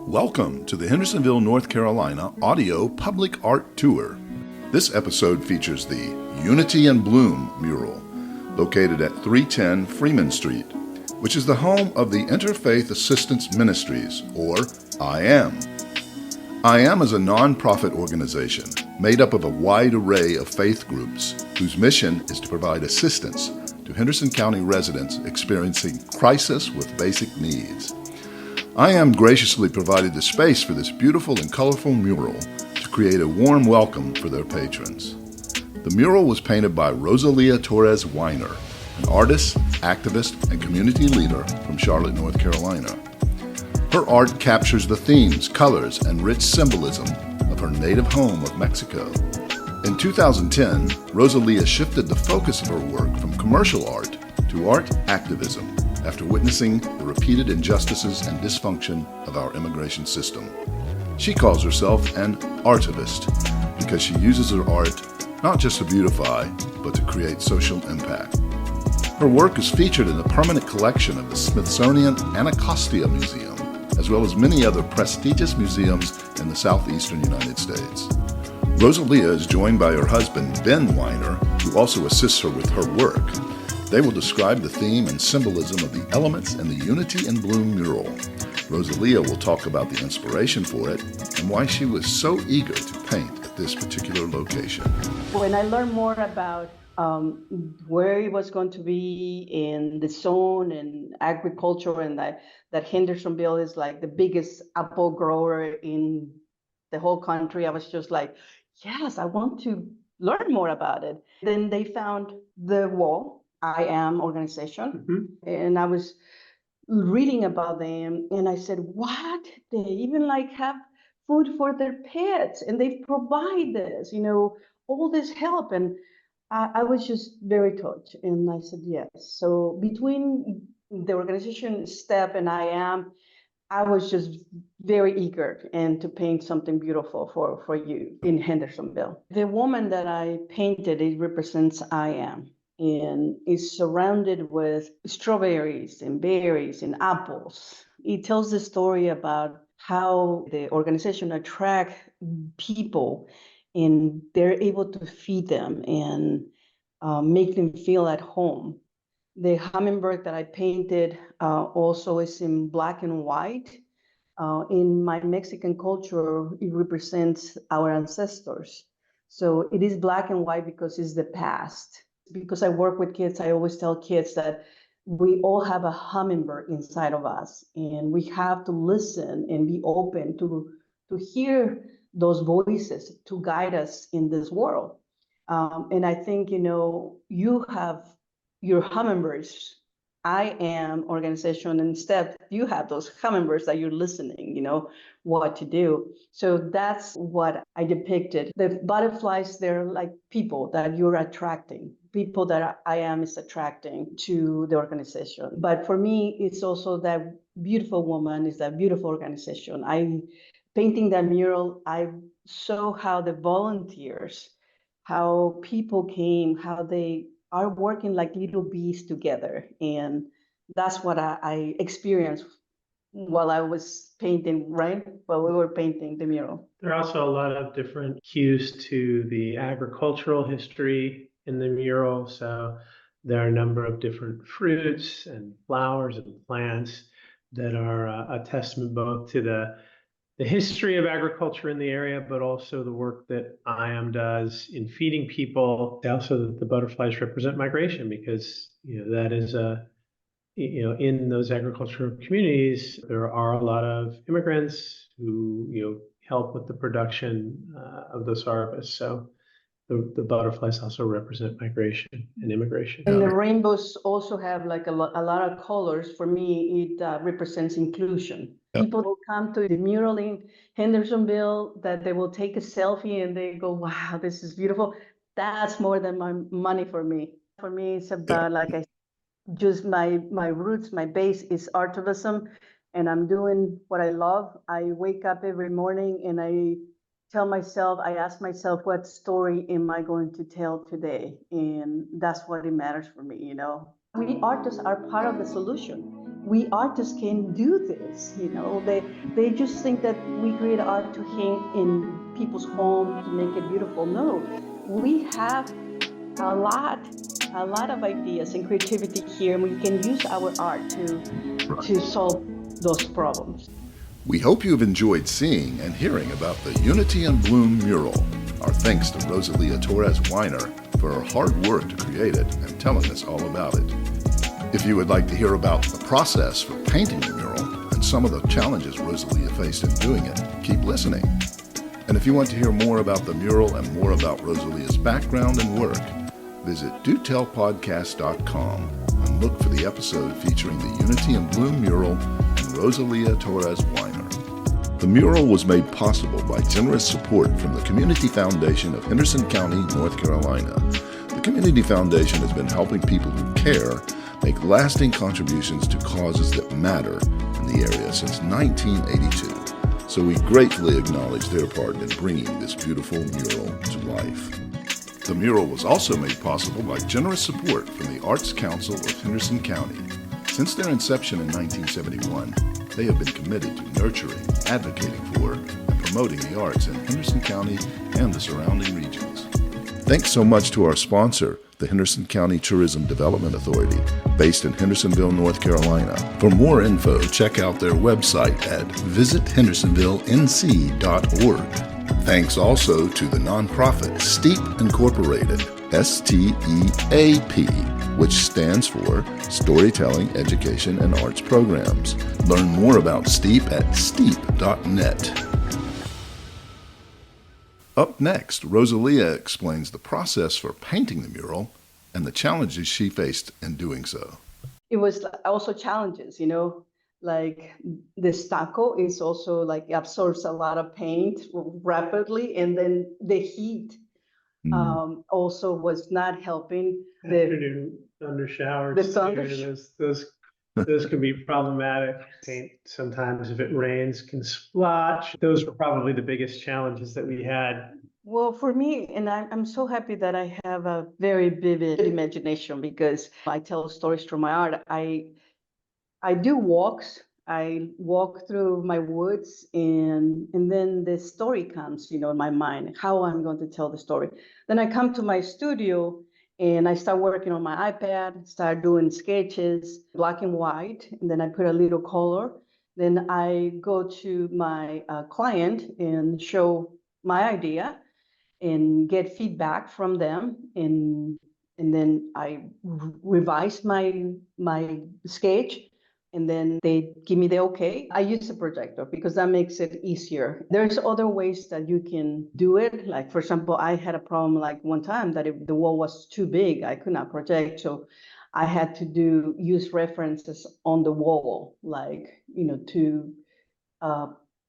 Welcome to the Hendersonville, North Carolina audio public art tour. This episode features the Unity and Bloom mural, located at 310 Freeman Street, which is the home of the Interfaith Assistance Ministries, or IAM. IAM is a non-profit organization made up of a wide array of faith groups whose mission is to provide assistance to Henderson County residents experiencing crisis with basic needs. IAM graciously provided the space for this beautiful and colorful mural to create a warm welcome for their patrons. The mural was painted by Rosalia Torres-Weiner, an artist, activist, and community leader from Charlotte, North Carolina. Her art captures the themes, colors, and rich symbolism of her native home of Mexico. In 2010, Rosalia shifted the focus of her work from commercial art to art activism after witnessing the repeated injustices and dysfunction of our immigration system. She calls herself an Artivist because she uses her art not just to beautify, but to create social impact. Her work is featured in the permanent collection of the Smithsonian Anacostia Museum, as well as many other prestigious museums in the southeastern United States. Rosalia is joined by her husband, Ben Weiner, who also assists her with her work. They will describe the theme and symbolism of the elements in the Unity and Bloom mural. Rosalia will talk about the inspiration for it and why she was so eager to paint at this particular location. When I learned more about where it was going to be in the zone and agriculture, and that Hendersonville is like the biggest apple grower in the whole country, I was just like, yes, I want to learn more about it. Then they found the wall, IAM organization, and I was reading about them, and I said, what? They even have food for their pets, and they provide this, all this help. And I was just very touched, and I said yes. So between the organization STEP and I was just very eager and to paint something beautiful for you in Hendersonville. The woman that I painted, it represents IAM, and is surrounded with strawberries and berries and apples. It tells the story about how the organization attracts people and they're able to feed them and make them feel at home. The hummingbird that I painted also is in black and white. In my Mexican culture, it represents our ancestors. So it is black and white because it's the past. Because I work with kids, I always tell kids that we all have a hummingbird inside of us, and we have to listen and be open to hear those voices to guide us in this world. And I think, you have your hummingbirds. IAM organization, and instead you have those hummingbirds that you're listening, what to do. So that's what I depicted. The butterflies, they're like people that you're attracting, people that IAM is attracting to the organization. But for me, it's also that beautiful woman, is that beautiful organization. Painting that mural, I saw how the volunteers, how people came, how they are working like little bees together. And that's what I experienced while I was painting, right? While we were painting the mural. There are also a lot of different cues to the agricultural history in the mural. So there are a number of different fruits and flowers and plants that are a testament both to the history of agriculture in the area, but also the work that IAM does in feeding people. Also, that the butterflies represent migration, because that is in those agricultural communities, there are a lot of immigrants who help with the production of those harvests. So the butterflies also represent migration and immigration. And the rainbows also have a lot of colors. For me, it represents inclusion. Yep. People will come to the mural in Hendersonville, that they will take a selfie and they go, wow, this is beautiful. That's more than my money for me. For me, it's about just my roots, my base is Artivism, and I'm doing what I love. I wake up every morning and I ask myself, what story am I going to tell today? And that's what it matters for me, We artists are part of the solution. We artists can do this, They just think that we create art to hang in people's homes to make it beautiful. No, we have a lot of ideas and creativity here, and we can use our art to solve those problems. We hope you've enjoyed seeing and hearing about the Unity and Bloom mural. Our thanks to Rosalia Torres-Weiner for her hard work to create it and telling us all about it. If you would like to hear about the process for painting the mural and some of the challenges Rosalia faced in doing it, keep listening. And if you want to hear more about the mural and more about Rosalia's background and work, visit dotellpodcast.com and look for the episode featuring the Unity and Bloom mural and Rosalia Torres-Weiner. The mural was made possible by generous support from the Community Foundation of Henderson County, North Carolina. The Community Foundation has been helping people who care make lasting contributions to causes that matter in the area since 1982. So we gratefully acknowledge their part in bringing this beautiful mural to life. The mural was also made possible by generous support from the Arts Council of Henderson County. Since their inception in 1971, they have been committed to nurturing, advocating for, and promoting the arts in Henderson County and the surrounding regions. Thanks so much to our sponsor, the Henderson County Tourism Development Authority, based in Hendersonville, North Carolina. For more info, check out their website at visithendersonvillenc.org. Thanks also to the nonprofit STEEP Incorporated, STEAP, which stands for Storytelling, Education, and Arts Programs. Learn more about STEEP at steep.net. Up next, Rosalia explains the process for painting the mural and the challenges she faced in doing so. It was also challenges, like the stucco is also like absorbs a lot of paint rapidly, and then the heat also was not helping. Afternoon thunder showers. The thunder those can be problematic. Paint sometimes, if it rains, can splotch. Those were probably the biggest challenges that we had. Well, for me, and I'm so happy that I have a very vivid imagination because I tell stories through my art. I do walks. I walk through my woods, and then the story comes, in my mind, how I'm going to tell the story. Then I come to my studio and I start working on my iPad, start doing sketches, black and white, and then I put a little color. Then I go to my client and show my idea and get feedback from them, and then I revise my sketch, and then they give me the okay. I use a projector because that makes it easier. There's other ways that you can do it. Like, for example, I had a problem like one time that if the wall was too big, I could not project. So I had to use references on the wall, like, to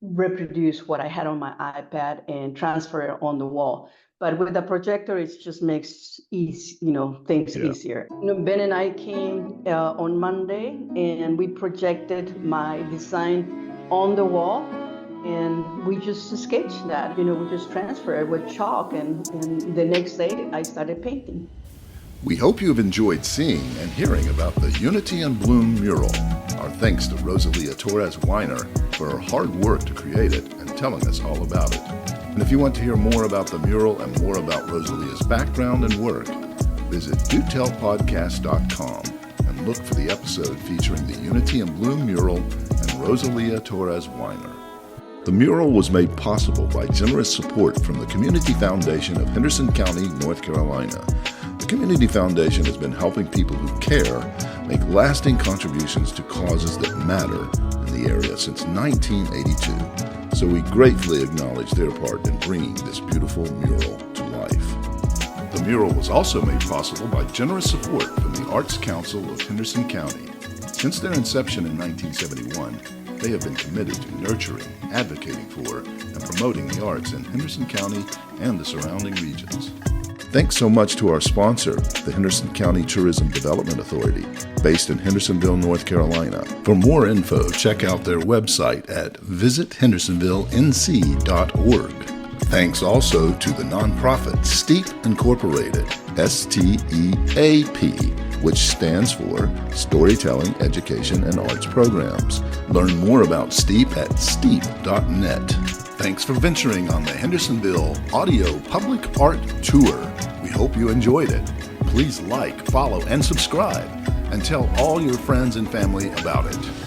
reproduce what I had on my iPad and transfer it on the wall. But with the projector, it just makes things easier. Ben and I came on Monday, and we projected my design on the wall, and we just sketched that. We just transfer it with chalk, and the next day I started painting. We hope you've enjoyed seeing and hearing about the Unity and Bloom mural. Our thanks to Rosalia Torres-Weiner for her hard work to create it and telling us all about it. And if you want to hear more about the mural and more about Rosalia's background and work, visit dotellpodcast.com and look for the episode featuring the Unity and Bloom mural and Rosalia Torres-Weiner. The mural was made possible by generous support from the Community Foundation of Henderson County, North Carolina. The Community Foundation has been helping people who care make lasting contributions to causes that matter in the area since 1982. So we gratefully acknowledge their part in bringing this beautiful mural to life. The mural was also made possible by generous support from the Arts Council of Henderson County. Since their inception in 1971, they have been committed to nurturing, advocating for, and promoting the arts in Henderson County and the surrounding regions. Thanks so much to our sponsor, the Henderson County Tourism Development Authority, based in Hendersonville, North Carolina. For more info, check out their website at visithendersonvillenc.org. Thanks also to the nonprofit STEEP Incorporated, STEAP, which stands for Storytelling, Education, and Arts Programs. Learn more about STEEP at steep.net. Thanks for venturing on the Hendersonville Audio Public Art Tour. We hope you enjoyed it. Please like, follow, and subscribe, and tell all your friends and family about it.